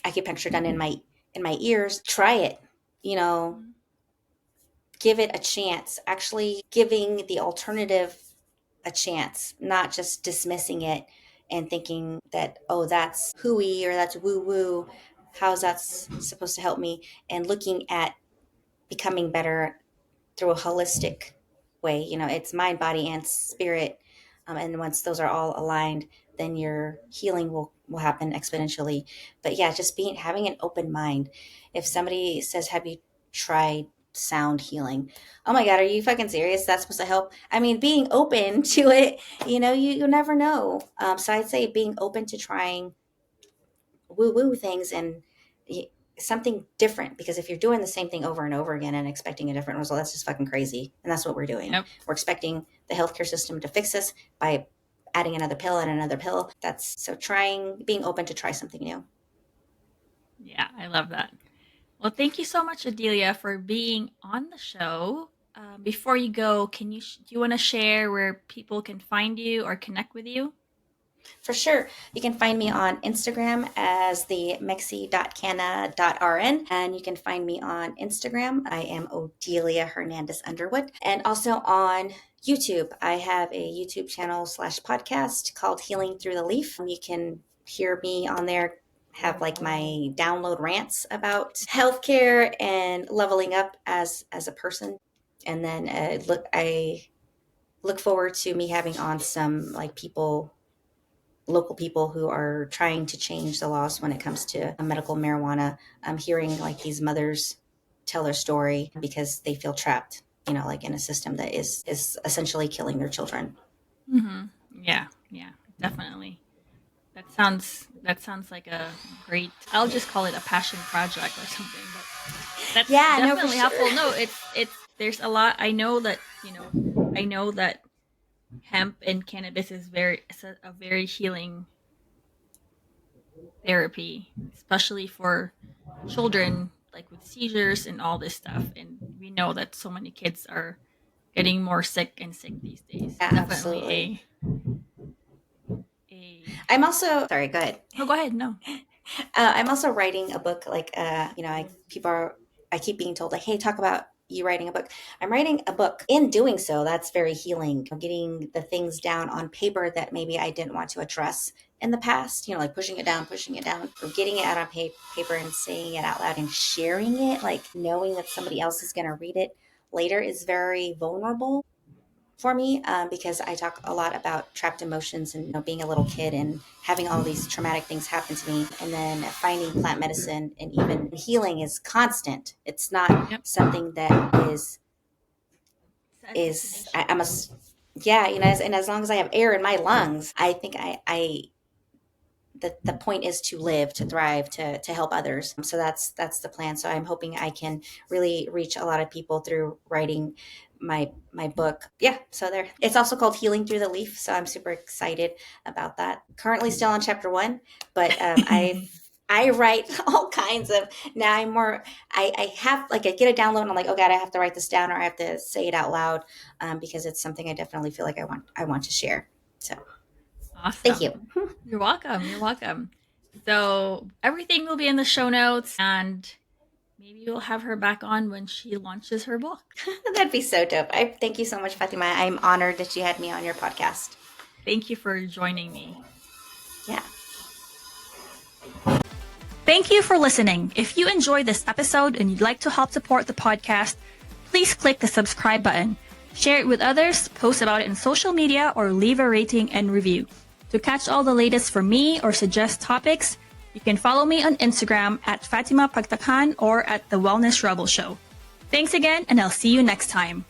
acupuncture done in my ears, try it. Give it a chance. Actually giving the alternative a chance, not just dismissing it and thinking that, oh, that's hooey or that's woo woo. How's that supposed to help me? And looking at becoming better through a holistic way. It's mind, body, and spirit. And once those are all aligned, then your healing will happen exponentially. But yeah, just having an open mind. If somebody says, have you tried sound healing? Oh my God, are you fucking serious? That's supposed to help? I mean, being open to it, you never know. So I'd say being open to trying woo woo things and something different, because if you're doing the same thing over and over again and expecting a different result, that's just fucking crazy. And that's what we're doing. Yep. We're expecting the healthcare system to fix us by adding another pill and another pill. That's so being open to try something new. Yeah, I love that. Well, thank you so much, Adelia, for being on the show. Before you go, do you want to share where people can find you or connect with you? For sure. You can find me on Instagram as the mexi.canna.rn, and you can find me on Instagram. I am Odilia Hernandez Underwood. And also on YouTube, I have a YouTube channel / podcast called Healing Through the Leaf. You can hear me on there, have like my download rants about healthcare and leveling up as a person. And then I look forward to me having on some like people local people who are trying to change the laws when it comes to medical marijuana. I'm hearing like these mothers tell their story because they feel trapped, like in a system that is essentially killing their children. Yeah, definitely. That sounds like a great. I'll just call it a passion project or something. But that's No, for definitely sure. helpful. No, it's there's a lot. I know that hemp and cannabis is a very healing therapy, especially for children, like with seizures and all this stuff. And we know that so many kids are getting more sick and sick these days. Yeah, absolutely. Definitely a. I'm also sorry. Go ahead. No, go ahead. No. I'm also writing a book. Like, I keep being told like, "Hey, talk about you writing a book." I'm writing a book. In doing so, that's very healing. Getting the things down on paper that maybe I didn't want to address in the past. Like pushing it down, or getting it out on paper and saying it out loud and sharing it. Like knowing that somebody else is going to read it later is very vulnerable for me, because I talk a lot about trapped emotions and being a little kid and having all these traumatic things happen to me, and then finding plant medicine and even healing is constant. It's not Yep. something that It's a destination. I'm a yeah, and as long as I have air in my lungs, I think I the point is to live, to thrive, to help others. So that's the plan. So I'm hoping I can really reach a lot of people through writing my book. Yeah, so there. It's also called Healing Through the Leaf. So I'm super excited about that. Currently still on chapter 1, but I write all kinds of now. I have like I get a download and I'm like, oh God, I have to write this down or I have to say it out loud, because it's something I definitely feel like I want to share. So Awesome. thank you. You're welcome. You're welcome. So everything will be in the show notes, and maybe we'll have her back on when she launches her book. That'd be so dope. I thank you so much, Fatima. I'm honored that you had me on your podcast. Thank you for joining me. Yeah. Thank you for listening. If you enjoyed this episode and you'd like to help support the podcast, please click the subscribe button, share it with others, post about it in social media, or leave a rating and review. To catch all the latest from me or suggest topics, you can follow me on Instagram at Fatima Pagtakan or at The Wellness Rebel Show. Thanks again, and I'll see you next time.